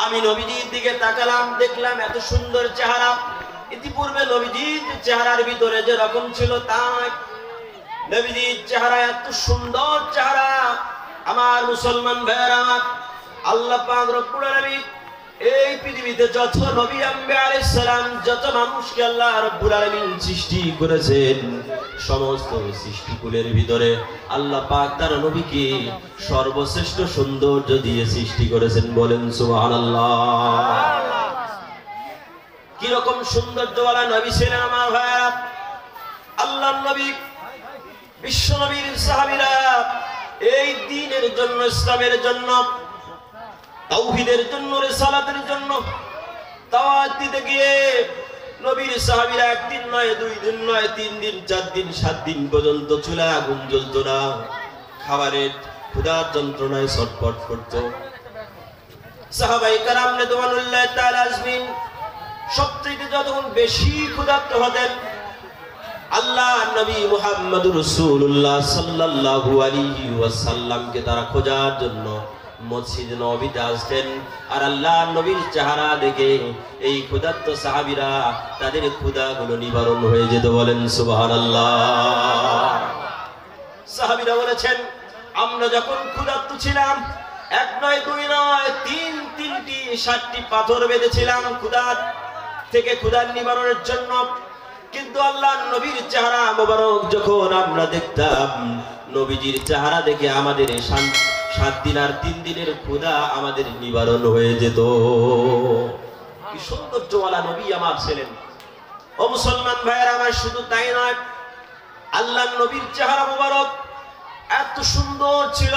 আমি নবীজির দিকে তাকালাম, দেখলাম এত সুন্দর চেহারা। ইতিপূর্বে নবীজির চেহারার ভিতরে যে রকম ছিল তাই নবীজির চেহারা এত সুন্দর চেহারা। আমার মুসলমান ভাইরা, আল্লাহ পাক রব্বুল আলামিন এই পৃথিবীতে যত নবী আম্বিয়া আলাইহিস সালাম, যত মানুষকে আল্লাহ রব্বুল আলামিন সৃষ্টি করেছেন, সমস্ত সৃষ্টিকুলের ভিতরে আল্লাহ পাক তার নবীকে সর্বশ্রেষ্ঠ সৌন্দর্য দিয়ে সৃষ্টি করেছেন। বলেন সুবহানাল্লাহ। কি রকম সৌন্দর্যওয়ালা নবী ছিলেন আমার ভাইরা। আল্লাহর নবী, বিশ্ব নবীর সাহাবীরা এই দ্বীনের জন্য, ইসলামের জন্য, তাওহীদের জন্য, রিসালাতের জন্য দাওয়াত দিতে গিয়ে নবীর সাহাবীরা একদিন নয়, 2 দিন নয়, 3 দিন, 4 দিন, 7 দিন পর্যন্ত চুলায় আগুন জ্বলত না, খাবারের ক্ষুধার যন্ত্রণায় ছটফট করত। সাহাবায়ে কেরাম রিদওয়ানুল্লাহি তাআলা আজমাইন সবচেয়ে যতক্ষণ বেশি ক্ষুধার্ত হতেন, আল্লাহ নবী মুহাম্মদুর রাসূলুল্লাহ সাল্লাল্লাহু আলাইহি ওয়াসাল্লামকে তারা খোঁজার জন্য মসজিদ নববীতে আসতেন। আর আল্লাহ নবীর চেহারা দেখে এই ক্ষুধার্ত সাহাবীরা তাদের ক্ষুধাগুলো নিবারণ হয়ে যেত। বলেন সুবহানাল্লাহ। সাহাবীরা বলেছেন, আমরা যখন ক্ষুধার্ত ছিলাম, 1 নয়, 2 নয়, 3টি 7টি পাথর বেঁধেছিলাম ক্ষুধার থেকে, ক্ষুধার নিবারণের জন্য। কিন্তু আল্লাহর নবীর চেহারা মোবারক যখন আমরা দেখতাম, নবীজির চেহারা দেখে আমাদের 7 দিন আর 3 দিনের ক্ষুধা আমাদের নিবারণ হয়ে যেত। কি সৌন্দর্যওয়ালা নবী আমার ছিলেন। ও মুসলমান ভাইয়েরা আমার, শুধু তাই নয়, আল্লাহর নবীর চেহারা মোবারক এত সুন্দর ছিল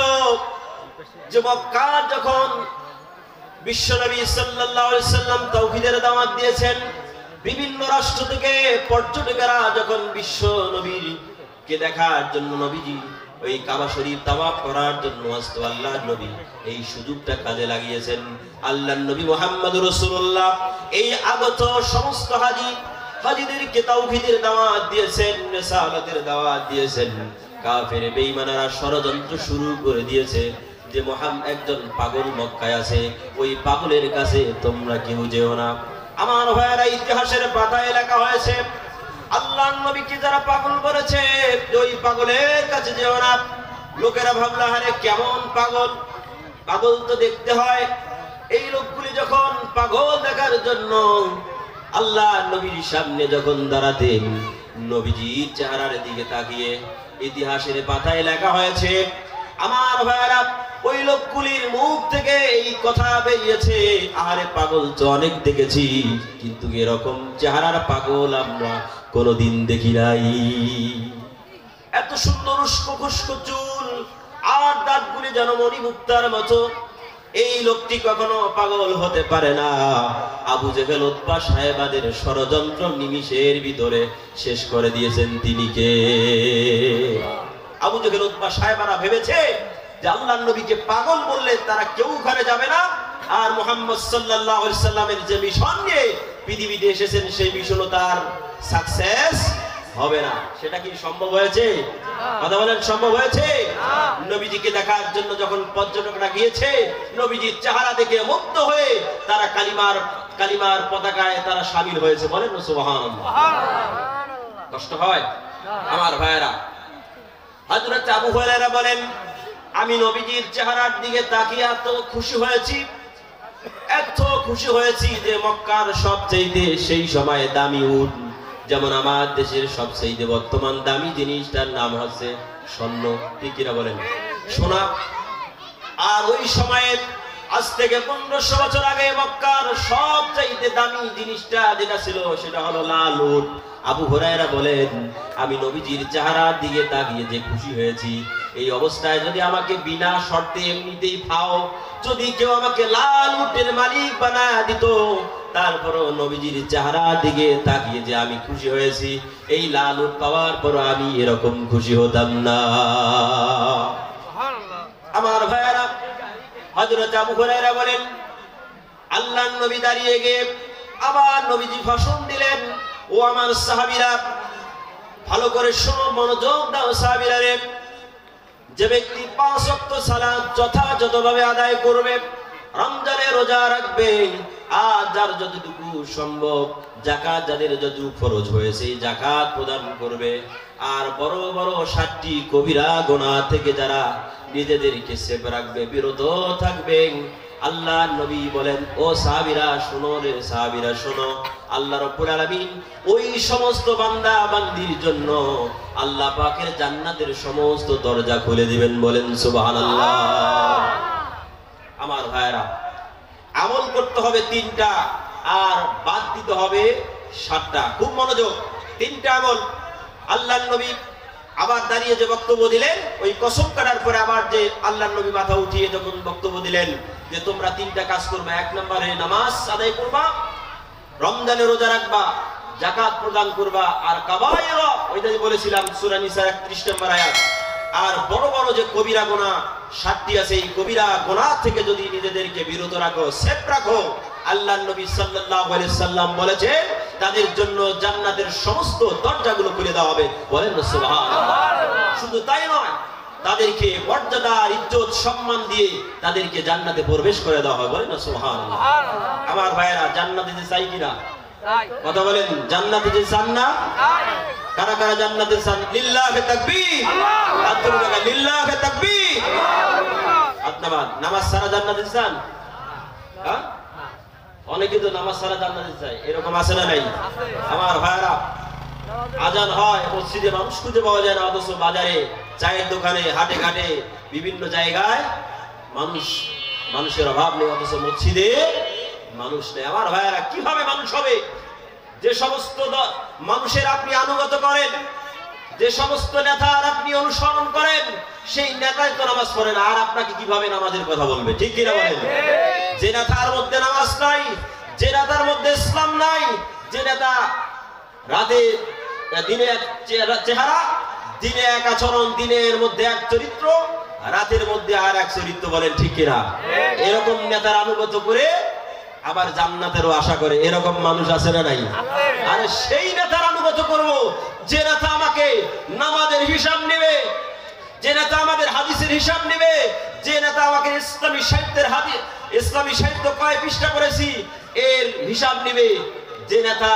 যে মক্কা যখন বিশ্বনবী সাল্লাল্লাহু আলাইহি সাল্লাম তাওহীদের দাওয়াত দিয়েছেন, বিভিন্ন রাষ্ট্র থেকে পর্যটকেরা যখন বিশ্ব নবীর কে দেখার জন্য নবীজি ওই কাবা শরীফ তাওয়াফ করার জন্য আসতো, আল্লাহর নবী এই সুযোগটা কাজে লাগিয়েছেন। আল্লাহর নবী মুহাম্মদুর রাসূলুল্লাহ এই আগত সমস্ত হাজীদেরকে তাওহীদের দাওয়াত দিয়েছেন, রিসালাতের দাওয়াত দিয়েছেন। কাফের বেঈমানরা ষড়যন্ত্র শুরু করে দিয়েছে যে মুহাম্মদ একজন পাগল মক্কায় আছে, ওই পাগলের কাছে তোমরা কেউ যেও না। আমার ভাইয়েরা, ইতিহাসের পাতায় লেখা হয়েছে আল্লাহর নবীকে যারা পাগল করেছে, ওই পাগলের কাছে যেও না। লোকেরা ভাবলো, আরে কেমন পাগল, পাগল তো দেখতে হয়। এই লোকগুলি যখন পাগল দেখার জন্য আল্লাহর নবীর সামনে যখন দাঁড়াতেন, নবীজির চেহারার দিকে তাকিয়ে ইতিহাসের পাতায় লেখা হয়েছে, আমার ভাইয়েরা, ওই লোকগুলির মুখ থেকে এই কথা বেরিয়েছে, আরে পাগল তো অনেক দেখেছি, কিন্তু এরকম চেহারার পাগল আমরা কোনোদিন দেখি নাই। এত সুন্দর উস্কো খুস্কো চুল আর দাঁতগুলি যেন মণিমুক্তার মতো। এই লোকটি কখনো পাগল হতে পারে না। আবু জেহেল উতবা সাহেবাদের ষড়যন্ত্র নিমিষের ভিতরে শেষ করে দিয়েছেন তিনি কে? আবু জেহেল উতবা সাহেবারা ভেবেছে যে আল্লাহর নবীকে পাগল বললে তারা কেউ ওখানে যাবে না, আর মুহাম্মদ সাল্লাল্লাহু আলাইহি সাল্লামের যে মিশন নিয়ে পৃথিবীতে এসেছেন সেই মিশনও তার সাকসেস হবে না। সেটা কি সম্ভব হয়েছে? কথা বলেন, সম্ভব হয়েছে? নবীজিকে দেখার জন্য যখন পর্যটকরা গিয়েছে, নবীজির চেহারা দেখে মুগ্ধ হয়ে তারা কালিমার পতাকায় তারা শামিল হয়েছে। বলেন সুবহানাল্লাহ। কষ্ট হয় আমার ভাইয়েরা। হযরত আবু হুরায়রা বলেন, আমি নবীজির চেহারার দিকে তাকিয়ে এত খুশি হয়েছি, এত খুশি হয়েছি যে মক্কার সবচেয়ে সেই সময় দামি উট, যেমন আমার দেশের সবচেয়ে বর্তমান দামি জিনিসটার নাম হচ্ছে স্বর্ণ, ঠিক কিনা বলেন, সোনা। আর ওই সময়ে আজ থেকে 1500 বছর আগে মক্কার সবচেয়ে দামি জিনিসটা যেটা ছিল সেটা হলো লাল উট। আবু হুরায়রা বলেন, আমি নবীজির চেহারার দিকে তাকিয়ে যে খুশি হয়েছি, এই অবস্থায় যদি আমাকে বিনা শর্তে এমনিতেই পাও, যদি কেউ আমাকে লাল উটের মালিক বানায় দিত, তারপরও নবীজির চেহারার দিকে তাকিয়ে যে আমি খুশি হয়েছি, এই লাল উট পাওয়ার পর আমি এরকম খুশি হতাম না। আমার ভাইয়েরা, হযরত আবু হুরায়রা বলেন, আল্লাহর নবী দাঁড়িয়ে গিয়ে আবার নবীজি ভাষণ দিলেন, ও আমার সাহাবীরা ভালো করে শোনো, মনোযোগ দাও সাহাবীরা রে। যে ব্যক্তি 5 ওয়াক্ত সালাত যথাযথভাবে আদায় করবে, রমজানে রোজা রাখবেন, আর যার যতটুকু সম্ভব যাকাত যাদের যতটুকু ফরজ হয়েছে যাকাত প্রদান করবে। আর বড় বড় 7টি কবিরা গুনাহ থেকে যারা নিজেদেরকে সেফ রাখবে, বিরত থাকবেন। আল্লাহ নবী বলেন, ও সাহাবীরা শোনো রে, সাহাবীরা শোনো, আল্লাহ রাব্বুল আলামিন ওই সমস্ত বান্দা বান্দির জন্য আল্লাহ পাকের জান্নাতের সমস্ত দরজা খুলে দিবেন। বলেন সুবহানাল্লাহ। আমার ভাইরা, আমল করতে হবে 3টা আর বাদ দিতে হবে 7টা। খুব মনোযোগ, 3টা আমল। আল্লাহর নবী আবার দাঁড়িয়ে যে বক্তব্য দিলেন, ওই কসম কাটার পরে আবার যে আল্লাহর নবী মাথা উঠিয়ে যখন বক্তব্য দিলেন যে তোমরা 3টা কাজ করবে, 1 নম্বরে নামাজ আদায় করবা, রমজানে রোজা রাখবা, যাকাত প্রদান করবা, আর কাবায়ের, ওইটা বলেছিলাম সূরা নিসা 31 নম্বর আয়াত। আর বড় বড় যে কবিরা গুনাহ 7টি আছে, এই কবিরা গুনাহ থেকে যদি নিজেদেরকে বিরত রাখো, সেফ রাখো, আল্লাহর নবী সাল্লাল্লাহু আলাইহি সাল্লাম বলেছেন তাদের জন্য জান্নাতের সমস্ত দরজাগুলো খুলে দেওয়া হবে। বলেন সুবহানাল্লাহ। শুধু তাই নয়, তাদেরকে মর্যাদা, ইজ্জত, সম্মান দিয়ে তাদেরকে জান্নাতে প্রবেশ করে দেওয়া হবে। বলেন সুবহানাল্লাহ। আমার ভাইরা, জান্নাতে যে চাই কিনা? কথা বলেন, জান্নাতে যে চান না? কারা কারা জান্নাতে চান? লিল্লাহি তাকবীর, আল্লাহু লিল্লাহি তাকবীর। আপনারা নামাজ ছাড়া জান্নাতে চান? হ্যাঁ, অনেকে তো নামাজ ছাড়া জান্নাতে চায়, এরকম আছে না নাই? আমার ভাইরা, আজান হয়, মসজিদে মানুষ খুঁজে পাওয়া যায় না, অথচ বাজারে, চায়ের দোকানে, হাটে ঘাটে, বিভিন্ন জায়গায় মানুষের অভাব নেই, অথচ মসজিদে মানুষ নেই। আমার ভাইরা, কিভাবে মানুষ হবে? যে সমস্ত মানুষের আপনি আনুগত করেন, যে সমস্ত নেতার আপনি অনুসরণ করেন, সেই নেতাই তো নামাজ পড়ে না, আর আপনাকে কিভাবে নামাজের কথা বলবে? ঠিক কিনা বলেন? যে নেতার মধ্যে নামাজ নাই, যে নেতার মধ্যে ইসলাম নাই, যে নেতা রাতে দিনে এক চেহারা, দিনে এক আচরণ, দিনের মধ্যে এক চরিত্র, রাতের মধ্যে আর এক চরিত্র, বলেন ঠিক কিনা? এরকম নেতার আনুগত করে আবার জান্নাতেরও আশা করে, এরকম মানুষ আছে না নাই? আরে সেই নেতার আনুগত করব যে নেতা আমাকে নামাজের হিসাব নেবে, যে নেতা আমাদের হাদিসের হিসাব নেবে, যে নেতা আমাকে ইসলামী সাহিত্যের ইসলামী সাহিত্য কয় পৃষ্ঠা করেছি এর হিসাব নেবে, যে নেতা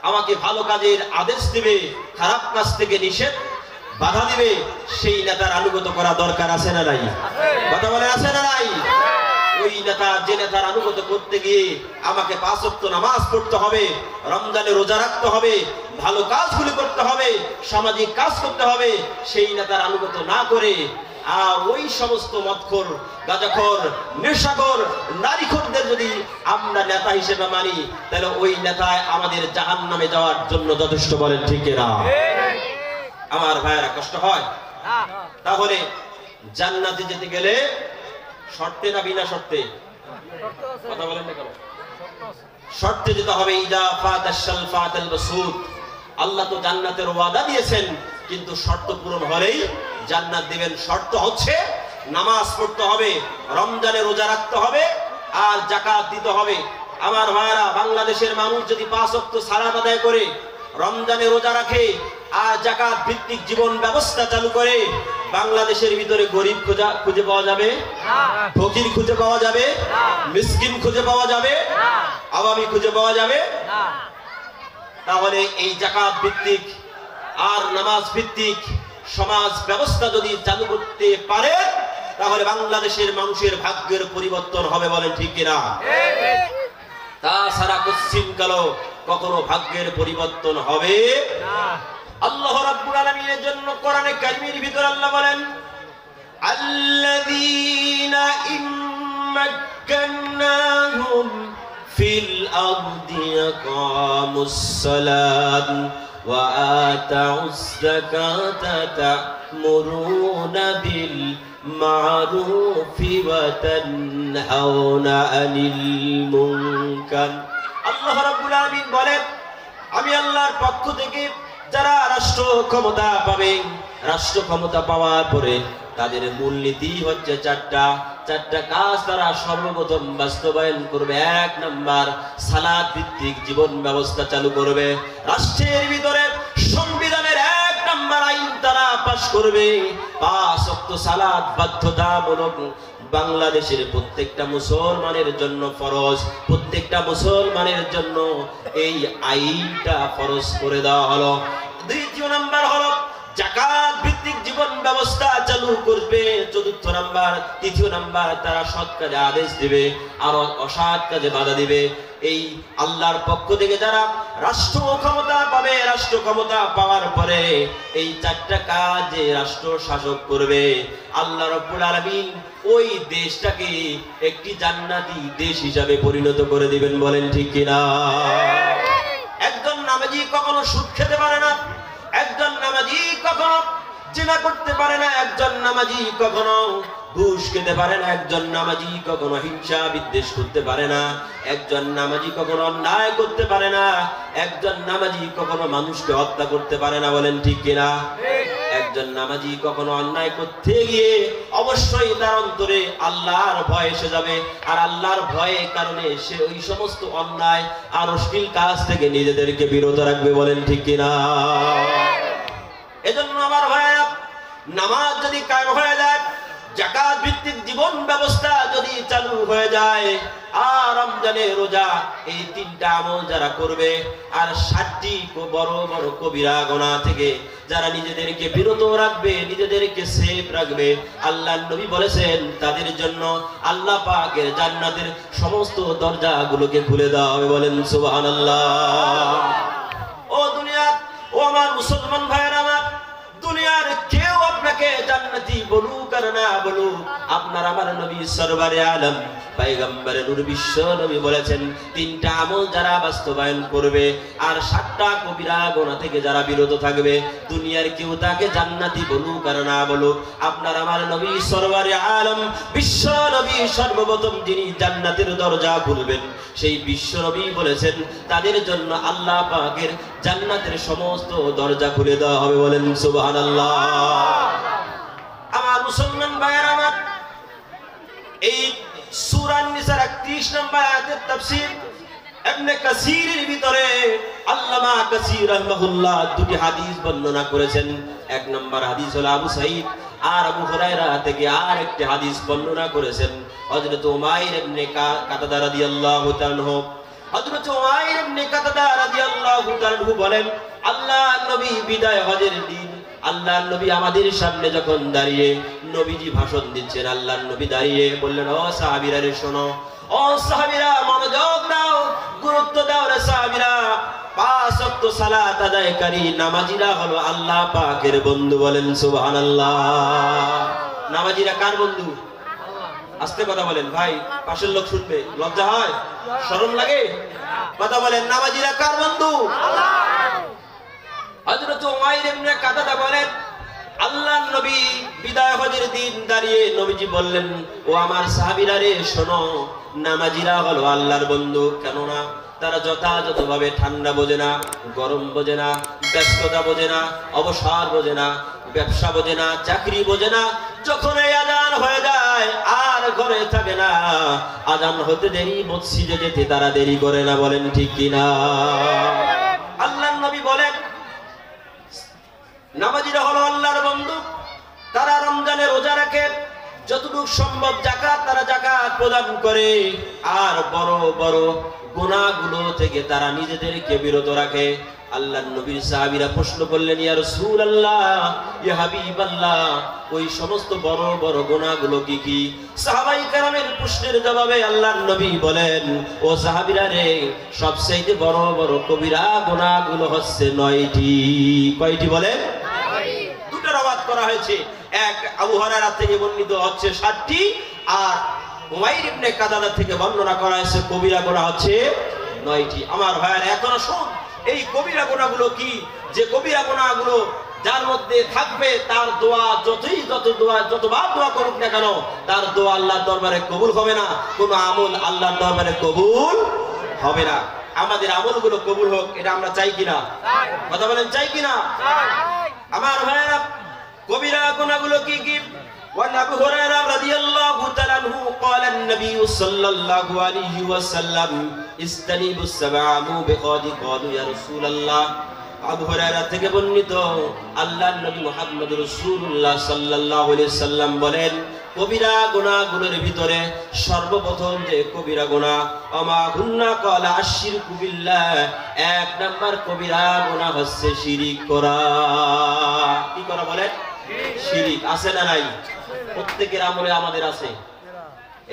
আমাকে ভালো কাজের আদেশ দিবে, খারাপ কাজ থেকে নিষেধ বাধা দিবে, সেই নেতার আনুগত করা দরকার আছে না নাই? কথা বলে আছে না নাই? ওই নেতা, যে নেতার আনুগত করতে গিয়ে আমাকে 5 ওয়াক্ত নামাজ পড়তে হবে, রমজানে রোজা রাখতে হবে, ভালো কাজগুলি করতে হবে, সামাজিক কাজ করতে হবে, সেই নেতার আনুগত না করে ওই সমস্ত মদখোর, গাঁজাখোর, নেশাখোর, নারীখোরদের যদি আমরা নেতা হিসেবে মানি, তাহলে ওই নেতায় আমাদের জাহান্নামে যাওয়ার জন্য যথেষ্ট। বলেন ঠিক না? আমার ভাইয়েরা, কষ্ট হয়? তাহলে জান্নাতে যেতে গেলে শর্তে না বিনা শর্তে? কথা বলেন না কেন? শর্তে যেতে হবে। ইদা ফাতাশাল ফাতাল বাসুদ। আল্লাহ তো জান্নাতের ওয়াদা দিয়েছেন, কিন্তু শর্ত পূরণ হলেই জান্নাত দিবেন। শর্ত হচ্ছে নামাজ পড়তে হবে, রমজানে রোজা রাখতে হবে, আর যাকাত দিতে হবে। আমার ভাইরা, বাংলাদেশের মানুষ যদি 5 ওয়াক্ত সালাত আদায় করে, রমজানে রোজা রাখে, আর যাকাত ভিত্তিক জীবন ব্যবস্থা চালু করে, বাংলাদেশের ভিতরে গরিব খুঁজে পাওয়া যাবে? ফকির খুঁজে পাওয়া যাবে? মিসকিন খুঁজে পাওয়া যাবে? আওয়ামী খুঁজে পাওয়া যাবে? তাহলে এই যাকাত ভিত্তিক আর নামাজ ভিত্তিক সমাজ ব্যবস্থা যদি চালু করতে পারে, তাহলে বাংলাদেশের মানুষের ভাগ্যের পরিবর্তন হবে। বলেন ঠিক কিনা? তাছাড়া কচ্ছিমকালও কখনো ভাগ্যের পরিবর্তন হবে না। আল্লাহ রাব্বুল আলামিনের জন্য কোরআনে কারীমের ভিতর আল্লাহ বলেন, আল্লাযীনা ইম্মাক্কান্নাহুম ফিল আরদি ইয়াকামুস সালাত ওয়া আতাউস যাকাতা তা'মুরুনা বিল মা'রুফি ওয়া তানহাউনা আনিল মুনকার। আল্লাহ রাব্বুল আলামিন বলেন, আমি আল্লাহর পক্ষ থেকে যারা রাষ্ট্র ক্ষমতা পাবে, রাষ্ট্র ক্ষমতা পাওয়ার পরে তাদের মূলনীতি হচ্ছে 4টা কাজ তারা সর্বপ্রথম বাস্তবায়ন করবে। 1 নাম্বার, সালাত ভিত্তিক জীবন ব্যবস্থা চালু করবে। রাষ্ট্রের ভিতরে সংবিধানের 1 নাম্বার আইন তারা পাশ করবে, 5 ওয়াক্ত সালাত বাধ্যতামূলক বাংলাদেশের প্রত্যেকটা মুসলমানের জন্য ফরজ, প্রত্যেকটা মুসলমানের জন্য এই আইনটা ফরজ করে দেওয়া হলো। দ্বিতীয় নাম্বার হলো যাকাত ভিত্তিক জীবন ব্যবস্থা চালু করবে। চতুর্থ নাম্বার, তৃতীয় নাম্বার, তারা সৎ কাজে আদেশ দিবে আর অসৎ কাজে বাধা দিবে। এই আল্লাহর পক্ষ থেকে যারা রাষ্ট্র ক্ষমতা পাবে, রাষ্ট্র ক্ষমতা পাওয়ার পরে এই 4টা কাজে রাষ্ট্র শাসক করবে। আল্লাহ রাব্বুল আলামিন ওই দেশটাকে একটি জান্নাতি দেশ হিসাবে পরিণত করে দিবেন, বলেন ঠিক কিনা? একজন নামাজি কখনো সুদ খেতে পারে না, একজন নামাজি কখনো জিনা করতে পারে না, একজন নামাজি কখনো ঘুষ খেতে পারে না, একজন নামাজি কখনো হিংসা বিদ্বেষ করতে পারে না, একজন নামাজি কখনো অন্যায় করতে পারে না, একজন নামাজি কখনো মানুষকে হত্যা করতে পারে না, বলেন ঠিক কিনা? একজন নামাজি কখনো অন্যায় করতে গিয়ে অবশ্যই তার অন্তরে আল্লাহর ভয় এসে যাবে, আর আল্লাহর ভয়ের কারণে সে ওই সমস্ত অন্যায় আর অশ্লীল কাজ থেকে নিজেদেরকে বিরত রাখবে, বলেন ঠিক কিনা? এজন্য আমার ভাইরা, নামাজ যদি কায়েম হয়ে যায়, যাকাত ভিত্তিক জীবন ব্যবস্থা যদি চালু হয়ে যায়, আর রমজানের রোজা, এই 3টা আমল যারা করবে, আর 60টি বড় বড় কবিরা গুনাহ থেকে যারা নিজেদেরকে বিরত রাখবে, নিজেদেরকে সেফ রাখবে, আল্লাহর নবী বলেছেন তাদের জন্য আল্লাহ পাকের জান্নাতের সমস্ত দরজাগুলোকে খুলে দেওয়া হবে, বলেন সুবহানাল্লাহ। ও দুনিয়া, ও আমার মুসলমান ভাইয়েরা আমার, দুনিয়ার কেউ আপনাকে জান্নাতি বলুক আর না বলুক, আপনার আমার নবী সরওয়ারে আলম পয়গম্বরে নূর বিশ্ব নবী বলেছেন 3টা আমল যারা বাস্তবায়ন করবে আর 7টা কবিরা গুনাহ থেকে যারা বিরত থাকবে, দুনিয়ার কেউ তাকে জান্নাতি বলুক আর না বলুক, আপনার আমার নবী সরওয়ারে আলম বিশ্ব নবী সর্বপ্রথম যিনি জান্নাতের দরজা খুলবেন, সেই বিশ্ব নবী বলেছেন তাদের জন্য আল্লাহ পাকের জান্নাতের সমস্ত দরজা খুলে দেওয়া হবে, বলেন সুবহানাল্লাহ। আমার মুসলমান ভাইয়েরা আমার, এই সূরা নিসার 31 নম্বর আয়াতের তাফসীর ইবনে কাসিরের ভিতরে আল্লামা কাসির রাহিমাহুল্লাহ 2টি হাদিস বর্ণনা করেছেন। 1 নম্বর হাদিস হলো আবু সাঈদ আর আবু হুরায়রা থেকে আরেকটি হাদিস বর্ণনা করেছেন হযরত উমাইর ইবনে কাতাদা রাদিয়াল্লাহু তাআলা। হযরত উমাইর ইবনে কাতাদা রাদিয়াল্লাহু তাআলা বলেন, আল্লাহর নবী বিদায় হজের দিন আল্লাহর নবী আমাদের সামনে যখন দাঁড়িয়ে নবীজি ভাষণ দিচ্ছেন, আল্লাহর নবী দাঁড়িয়ে বললেন, ও সাহাবীরা রে শোনো, ও সাহাবীরা মনোযোগ দাও, গুরুত্ব দাও রে সাহাবীরা, 5 ওয়াক্ত সালাত আদায়কারী নামাজীরা হলো আল্লাহ পাকের বন্ধু, বলেন সুবহানাল্লাহ। নামাজীরা কার বন্ধু? আস্তে কথা বলেন ভাই, পাশের লোক শুনবে, লজ্জা হয়, শরম লাগে, কথা বলেন। নামাজীরা কার বন্ধু? আল্লাহ। হযরত উমাইর ইবনে কাতাদা বলেন, আল্লাহর নবী বিদায় হজের দিন দাঁড়িয়ে নবীজি বললেন, ও আমার সাহাবীরা রে শোনো, নামাজীরা হলো আল্লাহর বন্ধু। কেননা তারা যথাযথভাবে ঠান্ডা বোঝে না, গরম বোঝে না, ব্যস্ততা বোঝে না, অবসর বোঝে না, ব্যবসা বোঝে না, চাকরি বোঝে না। যখন এই আজান হয়ে যায় আর ঘরে থাকে না, আজান হতে দেরি মসজিদে যেতে তারা দেরি করে না, বলেন ঠিক কিনা? আল্লাহর নবী বলেন, নামাজীরা হলো আল্লাহর বন্ধু, তারা রমজানে রোজা রাখে, যতটুকু সম্ভব যাকাত তারা যাকাত প্রদান করে, আর বড় বড় গুনাহগুলো থেকে তারা নিজেদেরকে বিরত রাখে। আল্লাহর নবীর সাহাবীরা প্রশ্ন করলেন, ইয়া রাসূলুল্লাহ, ইয়া হাবিবাল্লাহ, ওই সমস্ত বড় বড় গুনাহগুলো কি কি? সাহাবায়ে কেরামের প্রশ্নের জবাবে আল্লাহর নবী বলেন, ও সাহাবীরা রে, সবচেয়ে বড় বড় কবিরা গুনাহগুলো হচ্ছে 9টি। কয়টি বলেন? 2টা রওয়ায়াত করা হয়েছে, এক আবু হুরায়রা থেকে বর্ণিত হচ্ছে 7টি, আর উমাইর ইবনে কাতাদা থেকে বর্ণনা করা হয়েছে কবিরা গুনাহ হচ্ছে 9টি। আমার ভাইয়েরা এখনো শুন, এই কবিরা গুনাহগুলো কি? যে কবিরা গুনাহগুলো যার মধ্যে থাকবে তার দোয়া যতবার দোয়া করুক না কেন, তার দোয়া আল্লাহর দরবারে কবুল হবে না, কোন আমল আল্লাহর দরবারে কবুল হবে না। আমাদের আমলগুলো কবুল হোক, এটা আমরা চাই কিনা? কথা বলেন, চাই কিনা? আমার ভাইয়েরা, কবিরা গুনাহগুলো কি কি? وعن أبي هريرة رضي الله تعالى عنه قال النبي صلى الله عليه وسلم استنيبوا السبع موبقات قالوا يا رسول الله আবু হুরায়রা থেকে বর্ণিত আল্লাহর নবী মুহাম্মদ রাসূলুল্লাহ সাল্লাল্লাহু আলাইহি সাল্লাম বলেন, কবিরা গুনাহগুলোর ভিতরে সর্বপ্রথম যে কবিরা গুনাহ আমা গুন্না ক্বালা আশরিকু বিল্লাহ, এক নাম্বার কবিরা গুনাহ হচ্ছে শিরিক করা। কি করা বলেন? শিরিক। আছে না নাই? প্রত্যেকের আমলে আমাদের আছে।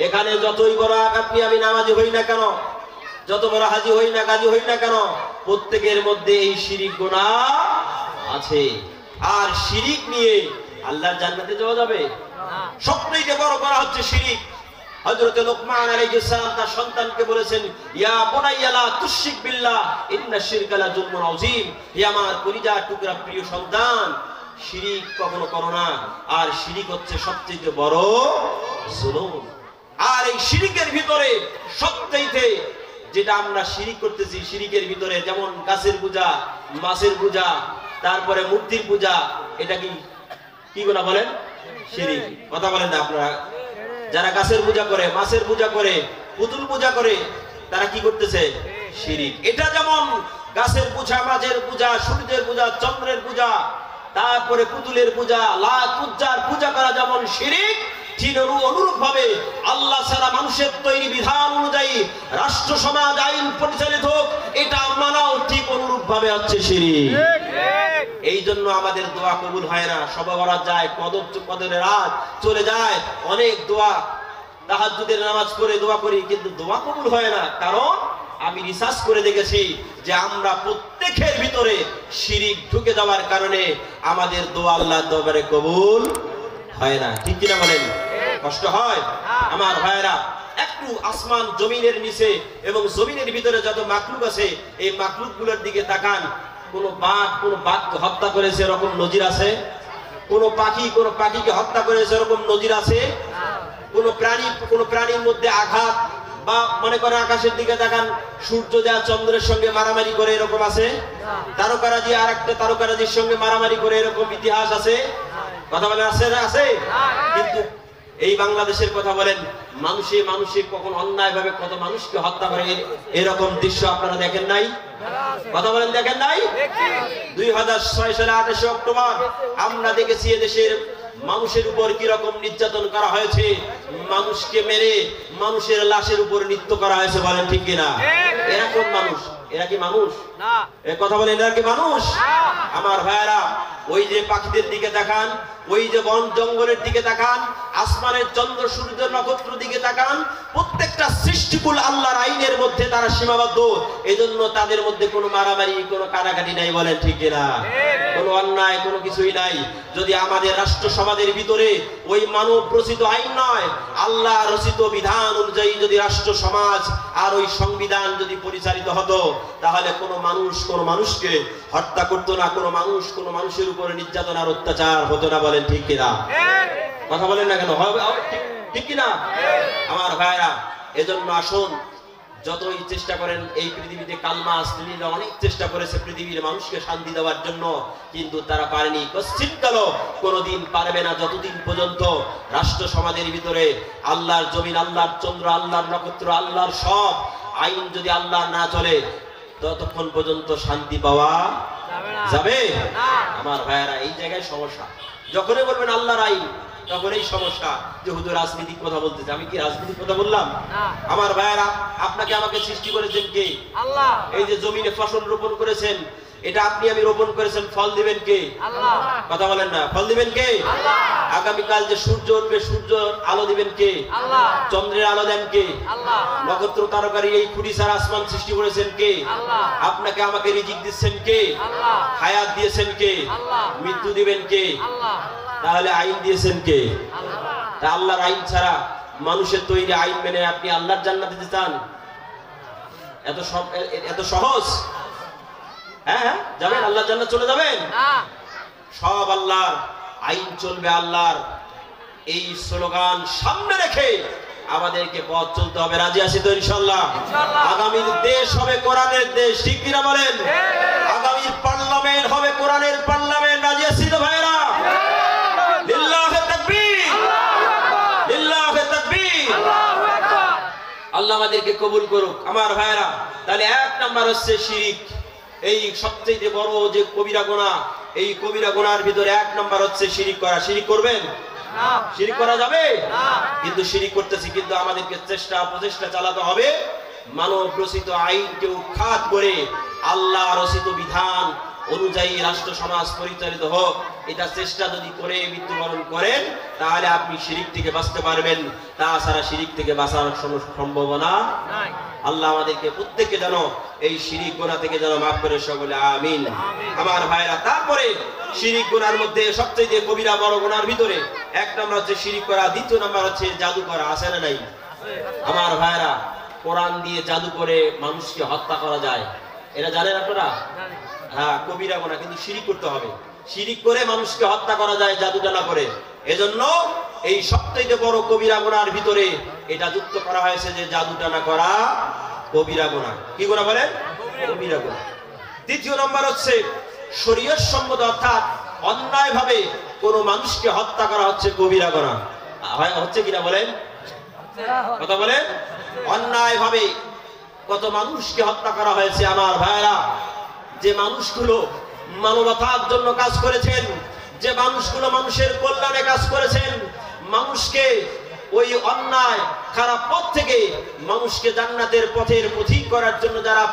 এখানে যতই বড় আপনি আমি নামাজি হই না কেন, যত বড় হাজি হই না গাজী হই না কেন, প্রত্যেকের মধ্যে এই শিরিক গুনাহ আছে। আর শিরিক নিয়ে আল্লাহর জান্নাতে যাওয়া যাবে না। সবথেকে বড় করা হচ্ছে শিরিক। হযরত লোকমান আলাইহিস সালাম তার সন্তানকে বলেছেন, ইয়া বুনাইয়া লা তুশরিক বিল্লাহ ইন্না শিরকা লা যুলমুন আযীম। হে আমার কলিজার টুকরা প্রিয় সন্তান, শিরিক কখনো করো না। আর শিরিক হচ্ছে সবচেয়ে বড় জুলুম। আর এই শিরিকের ভিতরে সবচেয়ে যেটা আমরা শিরিক করতেছি, শিরিকের ভিতরে যেমন গাছের পূজা, মাছের পূজা, তারপরে মূর্তির পূজা, এটা কি কি গুনাহ বলেন? শিরিক। কথা বলেন না আপনারা? যারা গাছের পূজা করে, মাছের পূজা করে, পুতুল পূজা করে, তারা কি করতেছে? শিরিক। এটা যেমন গাছের পূজা, মাছের পূজা, সূর্যের পূজা, চন্দ্রের পূজা, তারপরে পুতুলের পূজা, লাত উজ্জার পূজা করা যেমন শিরিক, ঠিক অনুরূপ ভাবে আল্লাহ ছাড়া মানুষের তৈরি বিধান অনুযায়ী রাষ্ট্র সমাজ আইন পরিচালিত হোক, এটা মানাও ঠিক অনুরূপ ভাবে হচ্ছে শিরিক। এই জন্য আমাদের দোয়া কবুল হয় না। সবে বরাত যায়, কদরের রাত চলে যায়, অনেক দোয়া তাহাজ্জুদের নামাজ পড়ে দোয়া করি, কিন্তু দোয়া কবুল হয় না। কারণ আমি রিসার্চ করে দেখেছি যে আমরা প্রত্যেকের ভিতরে শিরিক ঢুকে যাওয়ার কারণে আমাদের দোয়া আল্লাহর দরবারে কবুল হয় না। ঠিক কিনা বলেন? কষ্ট হয় আমার ভাইরা। একটু আসমান জমিনের নিচে এবং জমিনের ভিতরে যত মাখলুক আছে, এই মাখলুক গুলোর দিকে তাকান। কোন বাঘকে হত্যা করেছে এরকম নজির আছে? কোন পাখিকে হত্যা করেছে এরকম নজির আছে? কোন প্রাণীর মধ্যে আঘাত বা মনে করেন আকাশের দিকে তাকান, সূর্য যা চন্দ্রের সঙ্গে মারামারি করে এরকম আছে? তারকারাজি আর একটা তারকারাজির সঙ্গে মারামারি করে এরকম ইতিহাস আছে? কথা বলেন আছে না? আছে। কিন্তু এই বাংলাদেশের কথা বলেন, মানুষে কখন অন্যায় ভাবে কত মানুষকে হত্যা করে এরকম দৃশ্য আপনারা দেখেন নাই? কথা বলেন দেখেন নাই? 2006 সালে 28 অক্টোবর আমরা দেখেছি এদেশের মানুষের উপর কি রকম নির্যাতন করা হয়েছে। মানুষকে মেরে মানুষের লাশের উপর নৃত্য করা হয়েছে। বলেন ঠিক কিনা? এরা কোন মানুষ? এরা কি মানুষ? না। কথা বলেন, এরা কি মানুষ? আমার ভাইরা, ওই যে পাখিদের দিকে তাকান, ওই যে বন জঙ্গলের দিকে তাকান, আসমানের চন্দ্র সূর্য নক্ষত্র দিকে তাকান, প্রত্যেকটা সৃষ্টিকুল আল্লাহর আইনের মধ্যে তারা সীমাবদ্ধ। এজন্য তাদের মধ্যে কোনো মারামারি, কোনো কাটাকাটি নাই। বলেন ঠিক কিনা? কোনো অন্যায়, কোনো কিছুই নাই। যদি আমাদের রাষ্ট্র সমাজের ভিতরে ওই মানব রচিত আইন নয়, আল্লাহ রচিত বিধান অনুযায়ী যদি রাষ্ট্র সমাজ আর ওই সংবিধান যদি পরিচালিত হতো, তাহলে কোনো মানুষ কোনো মানুষকে হত্যা করতো না, কোনো মানুষ কোনো মানুষের উপরে নির্যাতন আর অত্যাচার হতো না। বলেন ঠিক কিনা? কথা বলেন না কেন? ঠিক কিনা আমার ভাইরা? এজন্য আসুন, যতই চেষ্টা করেন এই পৃথিবীতে কালমা আসলিরা অনেক চেষ্টা করেছে পৃথিবীর মানুষকে শান্তি দেওয়ার জন্য, কিন্তু তারা পারেনি। কশ্চিৎকালও কোনোদিন পারবে না যতদিন পর্যন্ত রাষ্ট্র সমাজের ভিতরে আল্লাহর জমিন, আল্লাহর চন্দ্র, আল্লাহর নক্ষত্র, আল্লাহর সব আইন যদি আল্লাহ না চলে, ততক্ষণ পর্যন্ত শান্তি পাওয়া যাবে না। আমার ভাইয়েরা, এই জায়গায় সমস্যা। যখনই বলবেন আল্লাহর আইন, তখন এই সমস্যা যে হুজুর রাজনীতির কথা বলতেছে। আমি কি রাজনীতির কথা বললাম? আমার ভাইয়েরা, আপনাকে আমাকে সৃষ্টি করেছেন কে? আল্লাহ। এই যে জমিনে ফসল রোপণ করেছেন, এটা আপনি আমি রোপণ করেছেন, ফল দিবেন কে? আল্লাহ। কথা বলেন না, ফল দিবেন কে? আল্লাহ। আগামীকাল যে সূর্য উঠবে, সূর্য আলো দিবেন কে? আল্লাহ। চন্দ্রের আলো দেন কে? আল্লাহ। নক্ষত্র তারকারি এই খুঁটি ছাড়া আসমান সৃষ্টি করেছেন কে? আল্লাহ। আপনাকে আমাকে রিজিক দিচ্ছেন কে? আল্লাহ। হায়াত দিয়েছেন কে? আল্লাহ। মৃত্যু দিবেন কে? আল্লাহ। তাহলে আইন দিয়েছেন কে? আল্লাহ। তা আল্লাহর আইন ছাড়া, মানুষের তৈরি আইন মেনে আপনি আল্লাহর জান্নাতে যেতে চান? এত সহজ? হ্যাঁ, যাবেন আল্লাহর জান্নাত চলে যাবেন? সব আল্লাহর আইন চলবে আল্লাহর, এই স্লোগান সামনে রেখে আমাদেরকে পথ চলতে হবে। রাজি আছি তো ইনশাআল্লাহ? আগামীর দেশ হবে কোরআনের দেশ। ঠিক কিনা বলেন? আগামীর পার্লামেন্ট হবে কোরআনের পার্লামেন্ট। রাজি আছি তো ভাইরা? লিল্লাহি তাকবীর, লিল্লাহি তাকবীর। আল্লাহ আমাদেরকে কবুল করুক। আমার ভাইরা, তাহলে এক নাম্বার হচ্ছে শিরিক। এই সবচেয়ে বড় যে কবিরা গুনাহ, এই কবিরা গুনাহর ভিতরে 1 নাম্বার হচ্ছে শিরিক করা। শিরিক করবেন না? শিরিক করা যাবে না, কিন্তু শিরিক করতেছি। কিন্তু আমাদেরকে প্রচেষ্টা চালাতে হবে মানব রচিত আইনকে উৎখাত করে আল্লাহ রচিত বিধান অনুযায়ী রাষ্ট্র সমাজ পরিচালিত হোক। এটা চেষ্টা যদি করে মৃত্যুবরণ করেন তাহলে আপনি শিরিক থেকে বাঁচতে পারবেন, তাছাড়া শিরিক থেকে বাঁচার সম্ভাবনা নাই। আল্লাহ আমাদেরকে প্রত্যেককে যেন এই শিরিক গুনাহ থেকে যেন মাফ করে সকলে আমিন। আমার ভাইরা, তারপরে শিরিক গুনার মধ্যে সবচেয়ে কবিরা বড় গুনার ভিতরে 1 নাম্বার হচ্ছে শিরিক করা, 2 নাম্বার হচ্ছে জাদু করা। আছে না নাই? আমার ভাইরা, কোরআন দিয়ে জাদু করে মানুষকে হত্যা করা যায়, এটা জানেন আপনারা? হ্যাঁ, কবিরা গুনাহ, কিন্তু শিরিক করতে হবে। শিরিক করে মানুষকে হত্যা করা যায় জাদুটা না করে। এজন্য এই সবচেয়ে বড় কবিরা গুনার ভিতরে এটা যুক্ত করা হয়েছে যে জাদুটা না করা কবিরা গুনাহ। কি গুনাহ বলেন? কবিরা গুনাহ। 2 নম্বর হচ্ছে শরীয়ত সম্মত অর্থাৎ অন্যায়ভাবে কোনো মানুষকে হত্যা করা হচ্ছে কবিরা গুনাহ। হচ্ছে কিনা বলেন? কথা বলেন। অন্যায়ভাবে কত মানুষকে হত্যা করা হয়েছে আমার ভাইরা। যে মানুষগুলো মানবতার জন্য কাজ করেছেন, যে মানুষগুলো মানুষের কল্যাণে কাজ করেছেন, মানুষকে ওই অন্যায় খারাপ পথ থেকে মানুষকে জান্নাতের পথের পথিক করার জন্য যারা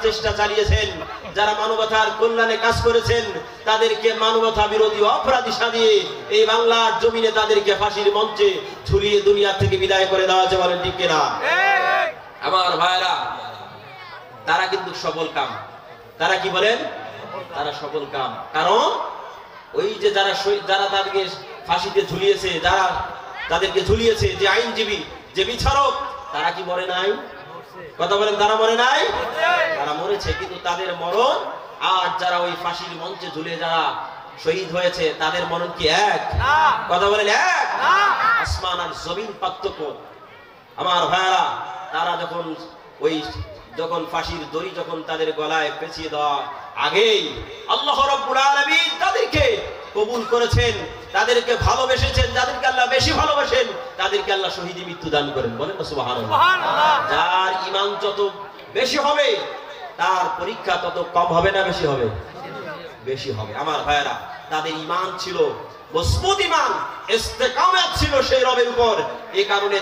চেষ্টা চালিয়েছেন, যারা মানবতার কল্যাণে কাজ করেছেন, তাদেরকে মানবতা বিরোধী অপরাধী সাজিয়ে এই বাংলার জমিনে তাদেরকে ফাঁসির মঞ্চে ঝুলিয়ে দুনিয়া থেকে বিদায় করে দেওয়া হয়েছে। বলেন ঠিক কিনা? আমার ভাইরা, তারা কিন্তু সফল কাম। তারা কি বলেন? তারা সফল কাম। কারণ ওই যে যারা তাদেরকে ফাঁসিতে ঝুলিয়েছে, যারা তাদেরকে ঝুলিয়েছে, যে আইনজীবী, যে বিচারক, তারা কি মরে নাই? কথা বলেন, তারা মরে নাই? তারা মরেছে, কিন্তু তাদের মরণ আর যারা ওই ফাঁসির মঞ্চে ঝুলে যারা শহীদ হয়েছে তাদের মরণ কি এক? কথা বলেন এক? আসমান আর জমিন পার্থক্য। আমার ভাইরা, তারা যখন ফাঁসির দড়ি যখন তাদের গলায় পেঁচিয়ে দেওয়া আগেই আল্লাহ রাব্বুল আলামিন তাদেরকে কবুল করেছেন, তাদেরকে ভালোবেসেছেন। যাদেরকে আল্লাহ বেশি ভালোবাসেন তাদেরকে আল্লাহ শহীদি মৃত্যু দান করেন। বলেন না সুবহানাল্লাহ। যার ঈমান যত বেশি হবে তার পরীক্ষা তত কম হবে না বেশি হবে? বেশি হবে। আমার ভাইরা, তাদের ঈমান ছিল মজবুত, ঈমান ইস্তেকামত ছিল সেই রবের উপর। এই কারণে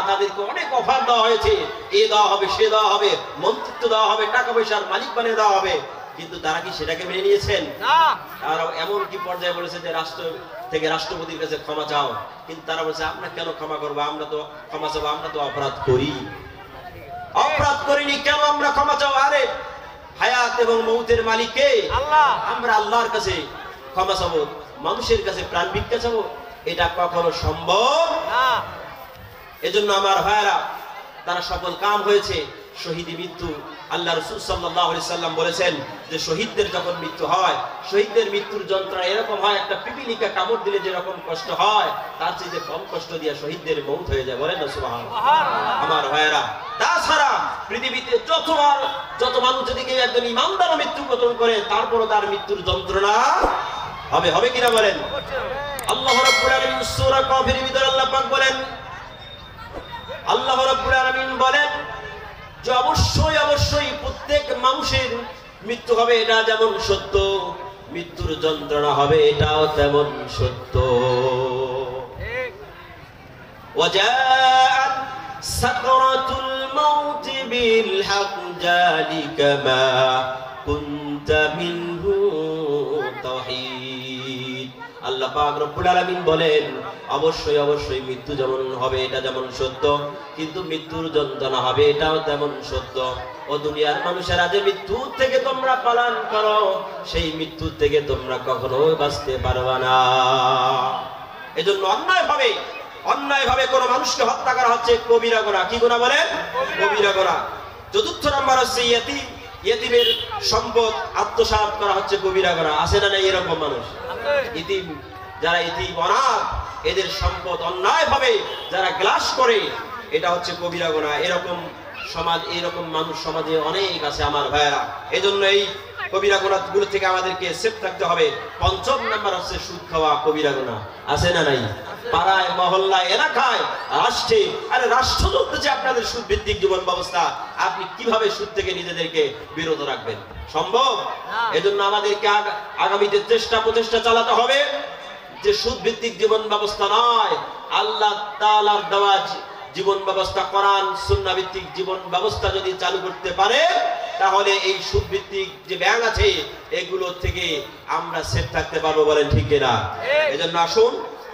তাদেরকে অনেক অফার দেওয়া হয়েছে, এ দেওয়া হবে, সে দেওয়া হবে, মন্ত্রিত্ব দেওয়া হবে, টাকা পয়সার মালিক বানিয়ে দেওয়া হবে। কিন্তু তারা কি সেটাকে মেনে নিয়েছেন? না। তারা এমন কি পর্যায়ে বলেছে যে রাষ্ট্র থেকে রাষ্ট্রপতির কাছে ক্ষমা চাও, কিন্তু তারা বলেছে আমরা কেন ক্ষমা করবো, আমরা তো ক্ষমা চাবো, আমরা তো অপরাধ করিনি, কেন আমরা ক্ষমা চাও? আরে হায়াত এবং মৌতের মালিক কে? আল্লাহ। আমরা আল্লাহর কাছে ক্ষমা চাবো, মানুষের কাছে প্রাণ ভিক্ষা চাবো? এটা কখনো সম্ভব না। এজন্য আমার ভাইরা, তারা সফল কাম হয়েছে। শহীদি মৃত্যু, আল্লাহ রাসূল সাল্লাল্লাহু আলাইহি সাল্লাম বলেছেন যে শহীদদের যখন মৃত্যু হয়, শহীদদের মৃত্যুর যন্ত্রণা এরকম হয়, একটা পিপিলিকা কামড় দিলে যেরকম কষ্ট হয় তার চেয়ে কম কষ্ট দিয়ে শহীদদের মৌত হয়ে যায়। বলেন না সুবহানাল্লাহ। আমার ভাইরা, তাছাড়া পৃথিবীতে যত মানুষ যদি কেউ একজন ইমানদার মৃত্যুবরণ করে তারপরও তার মৃত্যুর যন্ত্রণা হবে কিনা বলেন? আল্লাহ রাব্বুল আলামিন সূরা কাফিরের ভিতরে আল্লাহ পাক বলেন, আল্লাহ রাব্বুল আলামিন বলেন যে অবশ্যই প্রত্যেক মানুষের মৃত্যু হবে, এটা যেমন সত্য, মৃত্যুর যন্ত্রণা হবে এটাও তেমন সত্য। ওয়াজাআত সাকরাতুল মাউত বিল হক যালিকা মা কুনতা মিনহু তাওহীদ। আল্লাহ পাক রব্বুল আলামিন বলেন অবশ্যই মৃত্যু যেমন হবে এটা যেমন সত্য, কিন্তু মৃত্যুর যন্ত্রণা হবে এটাও তেমন সত্য। ও দুনিয়ার মানুষেরা, যে মৃত্যু থেকে তোমরা পালন করো সেই মৃত্যু থেকে তোমরা কখনো বাঁচতে পারবে না। এজন্য অন্যায়ভাবে কোনো মানুষকে হত্যা করা হচ্ছে কবিরা গুনাহ। কি গুনাহ বলেন? কবিরা গুনাহ। ৪র্থ নাম্বার হচ্ছে ইয়েতিমের সম্পদ আত্মসাৎ করা হচ্ছে কবিরা গুনাহ। আছে না নাই এরকম মানুষ? যারা ইতিম অনাথ, এদের সম্পদ অন্যায়ভাবে যারা গ্রাস করে, এটা হচ্ছে কবিরা গুনাহ। এরকম মানুষ সমাজে অনেক আছে আমার ভাইরা। এজন্য এই কবিরা গুনাহগুলো থেকে আমাদেরকে সেফ থাকতে হবে। ৫ম নাম্বার হচ্ছে সুদ খাওয়া কবিরা গুনাহ। আছে না নাই? পাড়ায় মহল্লায় এলাকায় রাষ্ট্রে। আরে রাষ্ট্র চলতেছে আপনাদের সুদ ভিত্তিক জীবন ব্যবস্থা, আপনি কিভাবে সুদ থেকে নিজেদেরকে বিরত রাখবেন? সম্ভব? এজন্য আমাদেরকে আগামীতে প্রচেষ্টা চালাতে হবে যে সুদ ভিত্তিক জীবন ব্যবস্থা নয়, আল্লাহ তাআলার দেওয়া জীবন ব্যবস্থা, কোরআন সুন্নাহ ভিত্তিক জীবন ব্যবস্থা যদি চালু করতে পারে তাহলে এই সুদ ভিত্তিক যে ব্যাংক আছে এগুলো থেকে আমরা সেফ থাকতে পারবো। বলেন ঠিক কিনা? এজন্য আসুন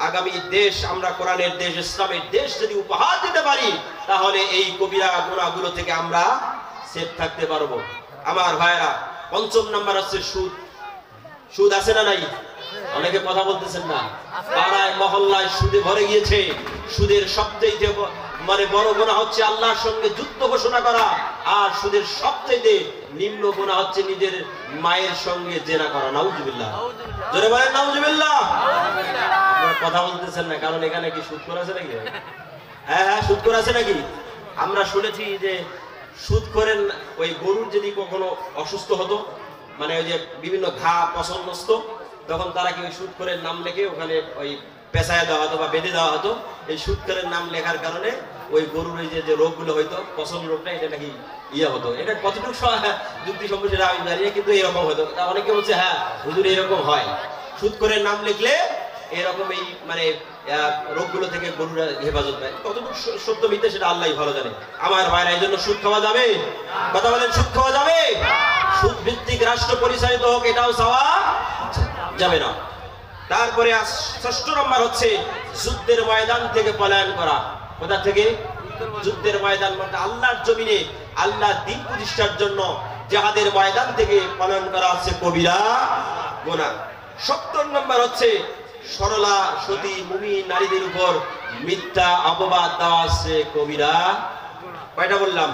আগামী দেশ আমরা কোরআনের দেশ, ইসলামের দেশ যদি উপহার দিতে পারি তাহলে এই কবিরা গুনাহগুলো থেকে আমরা সেফ থাকতে পারবো। আমার ভাইরা, পঞ্চম নাম্বার হচ্ছে সুদ। সুদ আছে না নাই? অনেকে কথা বলতেছেন না। পাড়ায় মহল্লায় সুদে ভরে গিয়েছে। সুদের সবচেয়ে বড় গুনাহ হচ্ছে আল্লাহর সঙ্গে যুদ্ধ ঘোষণা করা, আর সুদের সবচেয়ে নিম্ন গুনাহ হচ্ছে নিজের মায়ের সঙ্গে জেনা করা। নাউজুবিল্লাহ। জোরে বলেন নাউজুবিল্লাহ। কথা বলতেছেন না, কারণ এখানে কি সুদ করে আছে নাকি? হ্যাঁ, সুদ করে আছে নাকি? আমরা শুনেছি যে সুদ করেন ওই গরুর যদি কখনো অসুস্থ হতো, মানে ওই যে বিভিন্ন ঘা পছন্দ, তখন তারা কি ওই সুদ করে নাম লিখে ওখানে ওই পেঁচায় দেওয়া হতো বা বেঁধে দেওয়া হতো। এই সুদ করে নাম লেখার কারণে ওই গরুর ওই যে রোগগুলো হইতো, পছন্দ রোগটা, এটা নাকি হতো। এটা কতটুকু যুক্তি সম্পর্কে আমি জানি না, কিন্তু এরকম হতো। তা অনেকে বলছে হ্যাঁ হুজুর এরকম হয়, সুদ করে নাম লিখলে এরকম এই মানে রোগগুলো থেকে গরুরা হেফাজত পায়। কতটুকু সত্য মিথ্যা সেটা আল্লাহই ভালো জানে। আমার ভাইরা, এই জন্য সুদ খাওয়া যাবে? কথা বলেন, সুদ খাওয়া যাবে? সুদ ভিত্তিক রাষ্ট্র পরিচালিত হোক, এটাও চাওয়া যাবে না। তারপরে ৬ষ্ঠ নম্বর হচ্ছে যুদ্ধের ময়দান থেকে পলায়ন করা। কোথা থেকে? যুদ্ধের ময়দান, মানে আল্লাহর জমিনে আল্লাহ দ্বীন প্রতিষ্ঠার জন্য জিহাদের ময়দান থেকে পলায়ন করা হচ্ছে কবিরা গুনাহ। ৭০ নম্বর হচ্ছে সরলা সতী মুমিন নারীদের উপর মিথ্যা অপবাদ দেওয়া হচ্ছে কবিরা। কয়টা বললাম?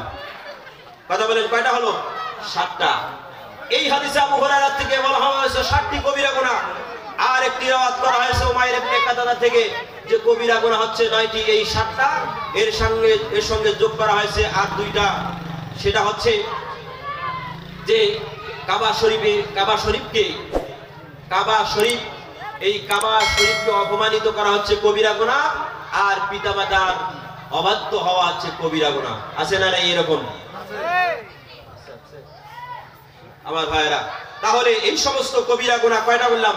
কথা বলেন, কয়টা হলো? ৭টা। এই হাদিসে আবু হুরায়রা থেকে বলা হয়েছে ৭টি কবিরা গুনাহ। আর একটি রওয়ায়াত করা হয়েছে উমাইর ইবনে কাতাদা থেকে যে কবিরা গুনাহ হচ্ছে 9টি। এই 7টা এর সঙ্গে যোগ করা হয়েছে আর 2টা। সেটা হচ্ছে যে কাবা শরীফকে অপমানিত করা হচ্ছে কবিরা গুনাহ, আর পিতামাতার অবাধ্য হওয়া হচ্ছে কবিরা গুনাহ। আছে না এরকম? আমার ভাইরা, তাহলে এই সমস্ত কবিরা গুনাহ কয়টা বললাম?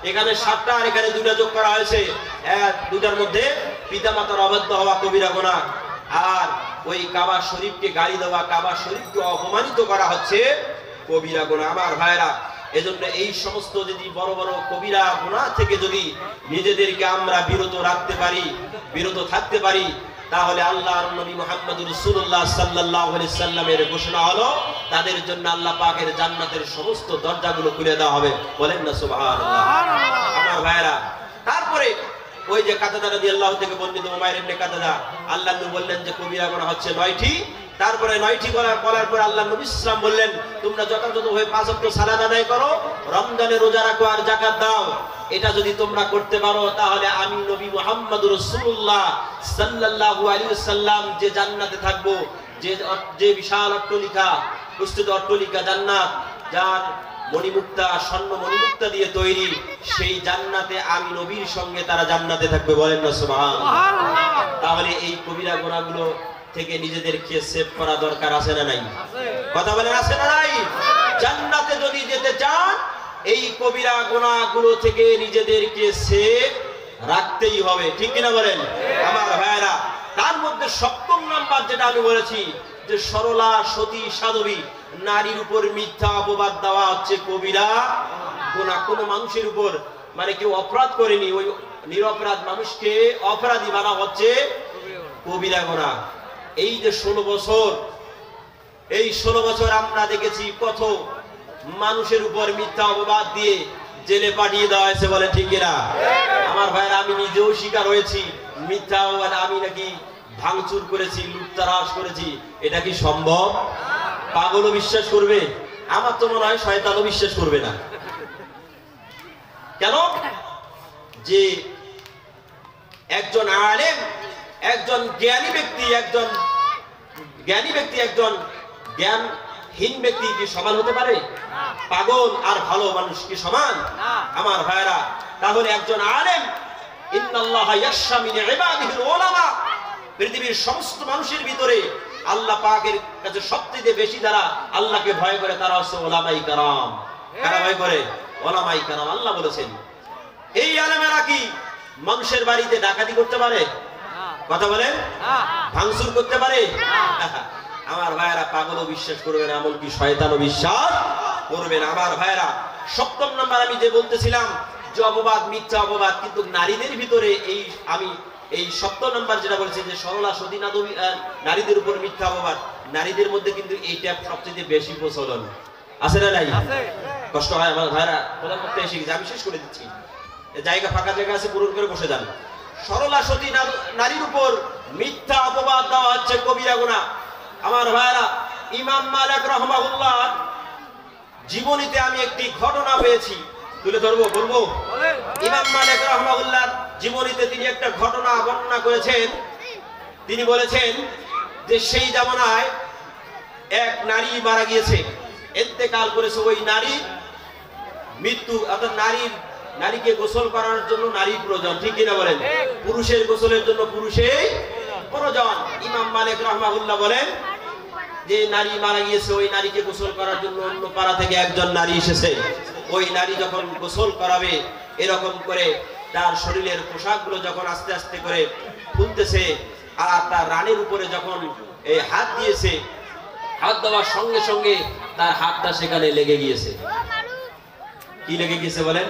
এখানে 7টা, আর এখানে 2টা যোগ করা হয়েছে। 2টার মধ্যে পিতামাতার অবাধ্য হওয়া কবিরা গুনাহ, আর ওই কাবা শরীফকে গালি দেওয়া, কাবা শরীফকে অপমানিত করা হচ্ছে কবিরা গুনাহ। আমার ভাইরা, এজন্য এই সমস্ত যদি বড় বড় কবিরা গুনাহ থেকে যদি নিজেদেরকে আমরা বিরত থাকতে পারি তাহলে আল্লাহর নবী মুহাম্মদুর রাসূলুল্লাহ সাল্লাল্লাহু আলাইহি সাল্লামের ঘোষণা হলো তাদের জন্য আল্লাহ পাকের জান্নাতের সমস্ত দরজাগুলো খুলে দেওয়া হবে। বলেন না সুবহানাল্লাহ। আমার ভাইরা, তারপরে ওই যে কাতাদা রাদিয়াল্লাহু থেকে বর্ণিত উমাইর ইবনে কাতাদা, আল্লাহ নবী বললেন যে কবিরা গুনাহ হচ্ছে 9টি। তারপরে 9টি বলার পর আল্লাহ নবী সাল্লাল্লাহু বললেন তোমরা যথাযথভাবে 5 ওয়াক্ত সালাত আদায় করো, রমজানে রোজা রাখো আর যাকাত দাও। এটা যদি তোমরা করতে পারো তাহলে আমি নবী মুহাম্মদুর রাসূলুল্লাহ সাল্লাল্লাহু আলাইহি ওয়াসাল্লাম যে জান্নাতে থাকবো, যে বিশাল অট্টালিকা, প্রস্তুত অট্টালিকা জান্নাত, যার মণিমুক্তা, স্বর্ণ মণিমুক্তা দিয়ে তৈরি, সেই জান্নাতে আমি নবীর সঙ্গে তারা জান্নাতে থাকবে। বলেন না সুবহানাল্লাহ। তাহলে এই কবিরা গুনাহগুলো থেকে নিজেদেরকে সেভ করা দরকার আছে না নাই? কথা বলেন, আছে না নাই? জান্নাতে যদি যেতে চান এই কবিরা গুনাহগুলো থেকে নিজেদেরকে সেভ রাখতেই হবে। ঠিক কিনা বলেন? আমার ভাইরা, তার মধ্যে 7ম নাম্বার যেটা আমি বলেছি যে সরলা সতী সাধবী নারীর উপর মিথ্যা অপবাদ দেওয়া হচ্ছে কবিরা গুনাহ। কোন মানুষের উপর, মানে কেউ অপরাধ করেনি, ওই নিরপরাধ মানুষকে অপরাধী বানা হচ্ছে কবিরা গুনাহ। এই যে 16 বছর আমরা দেখেছি কত মানুষের উপর মিথ্যা অপবাদ দিয়ে জেলে পাঠিয়ে দেওয়া হয়েছে। বলে ঠিক না? আমার ভাইরা, আমি নিজেও শিকার হয়েছি মিথ্যা অপবাদ। আমি নাকি ভাঙচুর করেছি, লুটতরাজ করেছি। এটা কি সম্ভব? পাগলও বিশ্বাস করবে? আমার তো মনে হয় শয়তানও বিশ্বাস করবে না। কেন? যে একজন আলেম, একজন জ্ঞানী ব্যক্তি, একজন জ্ঞানহীন ব্যক্তি কি সমান হতে পারে? পাগল আর ভালো মানুষ কি সমান? আমার ভাইরা, তাহলে একজন আলেম ইন্নাল্লাহা ইয়াশা মিন ইবাদিহিল উলামা, পৃথিবীর সমস্ত মানুষের ভিতরে আল্লাহ পাকের কাছে সবচেয়ে বেশি যারা আল্লাহকে ভয় করে তারা হচ্ছে উলামায়ে কেরাম। কারা ভয় করে? উলামায়ে কেরাম। আল্লাহ বলেছেন এই আলেমেরা কি মানুষের বাড়িতে ডাকাতি করতে পারে? কথা বলেন, ভাঙচুর করতে পারে? আমার ভাইয়েরা, পাগলও বিশ্বাস করবে না, এমনকি শয়তানও বিশ্বাস করবে না। আমার ভাইয়েরা, 7 নম্বর আমি যে বলতেছিলাম যে অপবাদ, মিথ্যা অপবাদ, কিন্তু নারীদের ভিতরে এই 7 নম্বর যেটা বলেছি যে সরলা সতী নারীদের উপর মিথ্যা অপবাদ, নারীদের মধ্যে কিন্তু এইটা সবচেয়ে বেশি প্রচলন আছে না নাই? কষ্ট হয় আমার ভাইয়েরা, প্রধান করতে এসে গেছে, আমি শেষ করে দিচ্ছি। জায়গা, ফাঁকা জায়গা আছে, পূরণ করে বসে যান। সরলা সতী নারীর উপর মিথ্যা অপবাদ দেওয়া হচ্ছে কবিরা গুনাহ। আমার ভাইয়েরা, ইমাম মালিক রাহমাহুল্লাহ জীবনীতে আমি একটি ঘটনা পেয়েছি, তুলে ধরবো, বলবো। ইমাম মালিক রাহমাহুল্লাহ জীবনীতে তিনি একটা ঘটনা বর্ণনা করেছেন। তিনি বলেছেন যে সেই জামানায় এক নারী মারা গিয়েছে, ইন্তেকাল করেছে। ওই নারী মৃত্যু, অর্থাৎ নারীকে গোসল করার জন্য নারীর প্রয়োজন, ঠিক কিনা বলেন? পুরুষের গোসলের জন্য পুরুষের প্রয়োজন। ইমাম মালিক রাহমাহুল্লাহ বলেন যে নারী মারা গিয়েছে, ওই নারীকে গোসল করার জন্য অন্য পাড়া থেকে একজন নারী এসেছে। ওই নারী যখন গোসল করাবে, এরকম করে তার শরীরের পোশাকগুলো যখন আস্তে আস্তে করে খুলতেছে, আর তার রানের উপরে যখন এই হাত দিয়েছে, হাত দেওয়ার সঙ্গে সঙ্গে তার হাতটা সেখানে লেগে গিয়েছে। কি লেগে গিয়েছে বলেন?